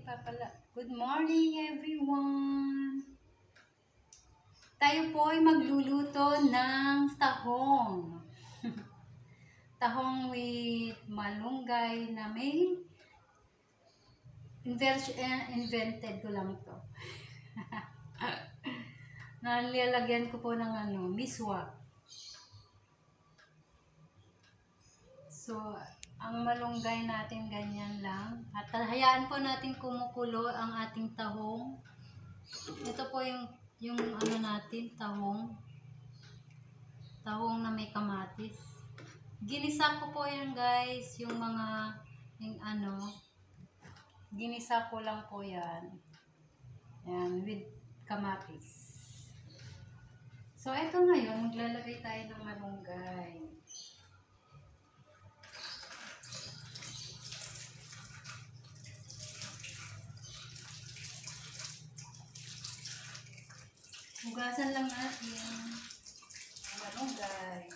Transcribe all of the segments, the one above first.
papala. Good morning everyone! Tayo po ay magluluto ng tahong. Tahong with malunggay na may invented ko lang to. Nalalagyan ko po ng miswa. So, ang malunggay natin ganyan lang. At hayaan po natin kumukulo ang ating tahong. Ito po yung natin, tahong. Tahong na may kamatis. Ginisa ko po yan guys, yung mga, ginisa ko lang po yan. Yan, with kamatis. So, ito ngayon, maglalagay tayo ng malunggay. Hugasan lang natin ang malunggay.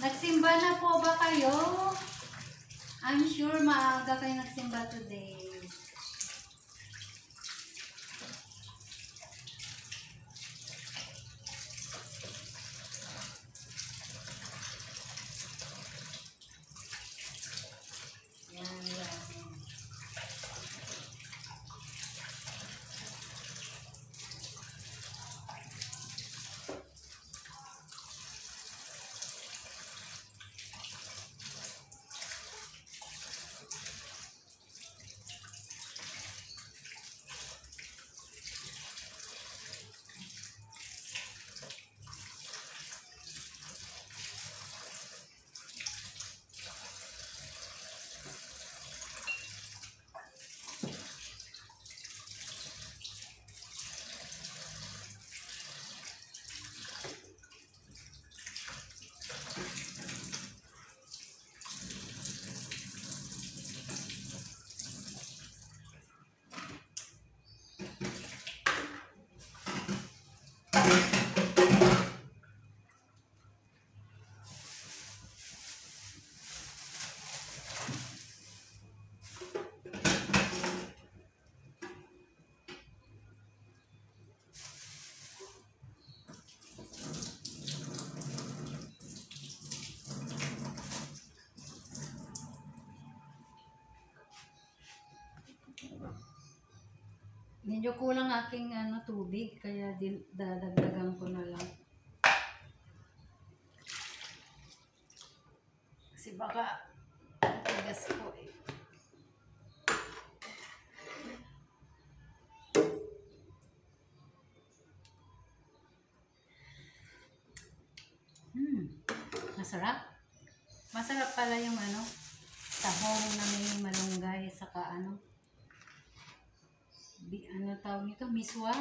Nagsimba na po ba kayo? I'm sure maaga kayo nagsimba today. Yan. Medyo kulang aking tubig, kaya dadagdagan ko na lang. Kasi baka tigas ko eh. Masarap. Masarap pala yung tahong na may malunggay saka tawag nito? Miswa.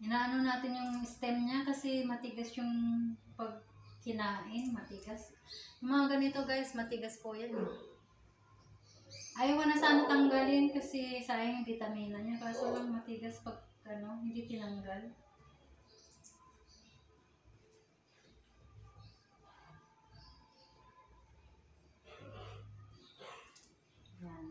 Inaano natin yung stem niya kasi matigas yung pag kinain, matigas. Yung mga ganito guys, matigas po yan. Ayaw ko na sana tanggalin kasi sayang yung vitamina niya. Kaso lang matigas pag hindi tinanggal. Yan.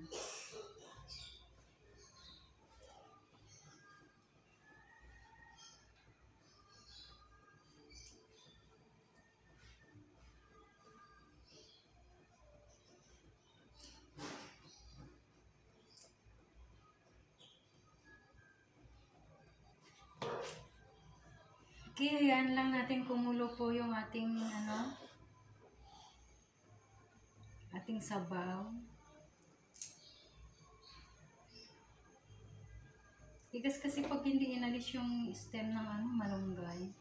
Okay, yan lang natin kumulo po yung ating ating sabaw. Tigas kasi pag hindi inalis yung stem ng malunggay.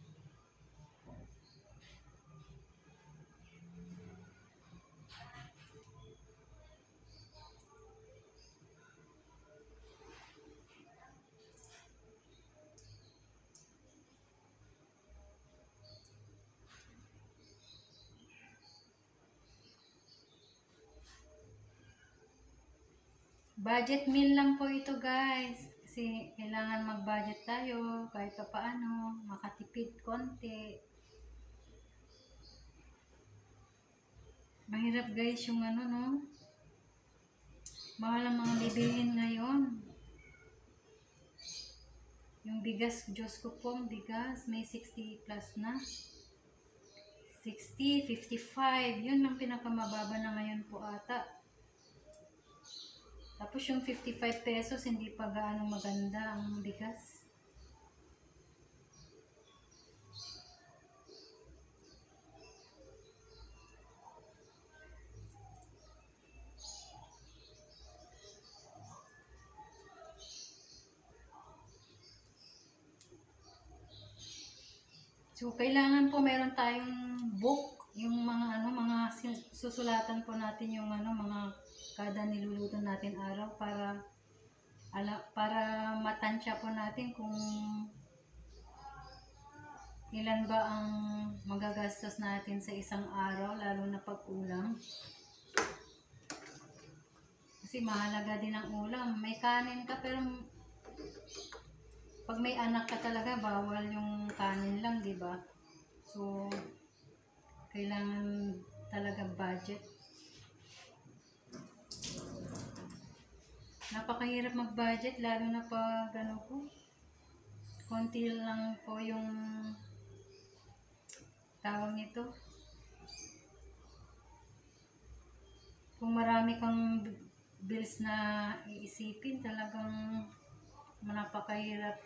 Budget meal lang po ito guys. Kasi kailangan mag-budget tayo kahit pa paano, makatipid konti. Mahirap guys yung no? Mahal ang mga bibilhin ngayon. Yung bigas, Diyos ko po, bigas, may 60 plus na. 60, 55, yun ang pinakamababa na ngayon po ata. Tapos yung 55 pesos, hindi pa gaano maganda ang bigas. So, kailangan po meron tayong book, yung mga mga susulatan po natin yung mga kada niluluto natin araw para matansya po natin kung ilan ba ang magagastos natin sa isang araw, lalo na pag ulam. Kasi mahalaga din ang ulam. May kanin ka pero pag may anak ka talaga, bawal yung kanin lang, di ba? So, kailangan talaga budget. Napakahirap mag-budget, lalo na pag po, konti lang po yung tawag nito. Kung marami kang bills na iisipin, talagang napakahirap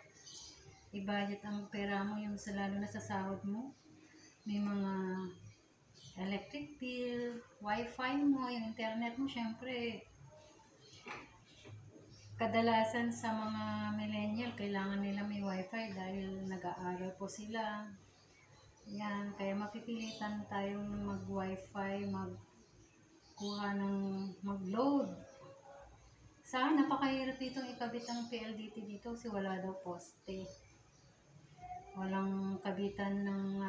i-budget ang pera mo, yung lalo na sa sahod mo. May mga electric bill, wifi mo, yung internet mo, syempre kadalasan sa mga millennial, kailangan nila may wifi dahil nag-aaral po sila. Yan, kaya mapipilitan tayong mag-wifi, magkuha ng mag-load. Sa akin, napakahirap ditong ikabit ang PLDT dito kasi wala daw poste. Walang kabitan ng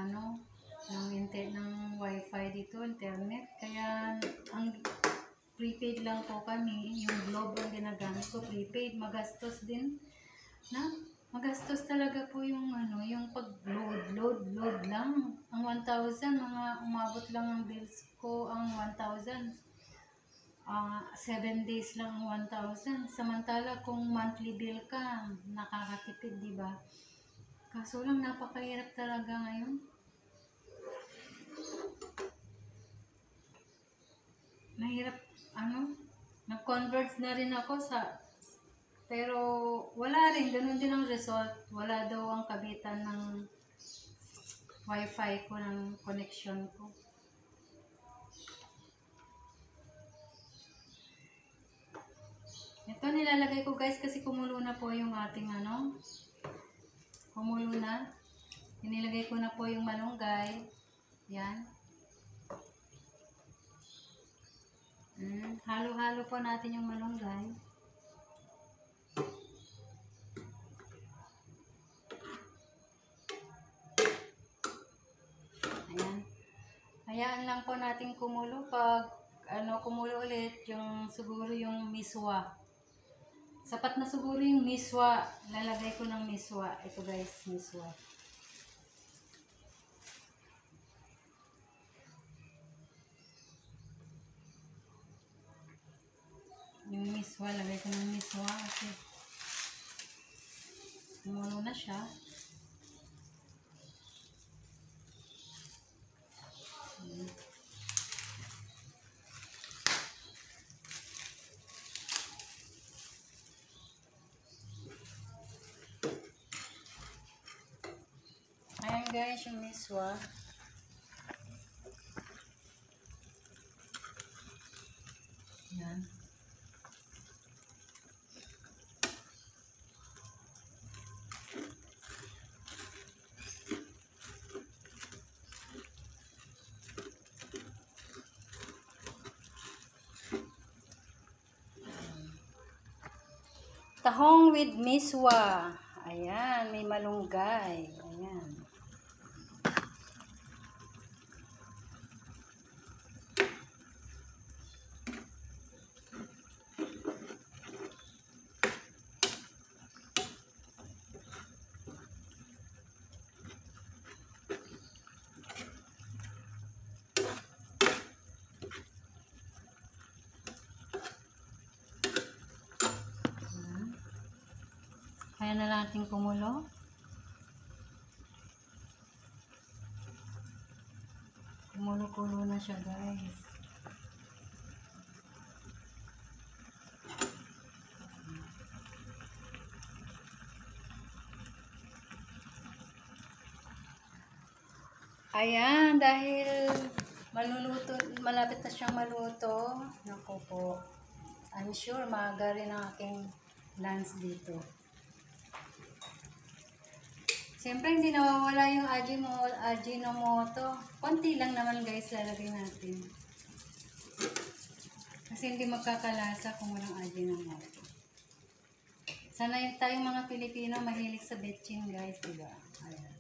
ng wifi dito, internet. Kaya ang prepaid lang po kami, yung Globe ang ginagamit ko, prepaid, magastos din. Magastos talaga po yung yung pag-load lang. Ang 1,000, umabot lang ang bills ko, ang 1,000. 7 days lang ang 1,000. Samantala kung monthly bill ka, nakakatipid, di ba? Kaso lang napakahirap talaga ngayon. Mahirap, nag-converts na rin ako pero wala rin, ganun din ang result. Wala daw ang kabitan ng wifi ko, ng connection ko. Ito nilalagay ko guys kasi kumulo na po yung ating kumulo na. Inilagay ko na po yung malunggay. Yan. Halo-halo po natin yung malunggay. Ayan. Hayaan lang po natin kumulo. Pag kumulo ulit, yung siguro yung miswa. Sapat na siguro yung miswa. Lalagay ko ng miswa. Ito guys, miswa. Yung miswa, lagay ko ng miswa kasi kumulo na siya. Ayan guys, yung miswa. Tahong with miswa. Ayan, may malunggay. Ayan. Kaya na natin kumulo. Kumulo-kulo na siya, guys. Ayan, dahil malapit na siyang maluto. Naku po. I'm sure maaga rin ang aking lunch dito. Siyempre, hindi nawawala yung Ajinomoto. Konti lang naman, guys, lalagay natin. Kasi hindi magkakalasa kung walang Ajinomoto. Sana yung tayong mga Pilipino mahilig sa betchin, guys, diba? Ayan.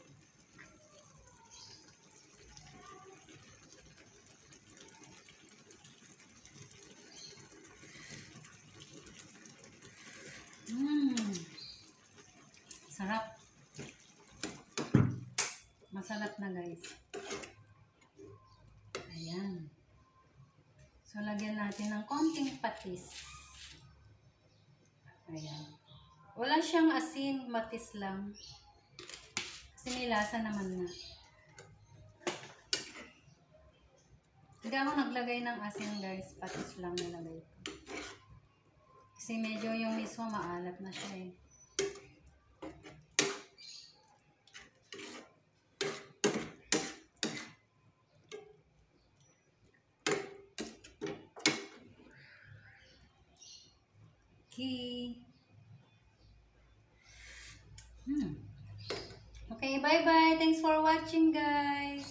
Sarap. Masarap na, guys. Ayan. So, lagyan natin ng konting patis. Ayan. Wala siyang asin, matis lang. Kasi may lasa naman na. Hindi ako naglagay ng asin, guys. Patis lang nilagay ko. Kasi medyo yung mismo maalat na siya eh. Okay, bye-bye. Thanks for watching, guys.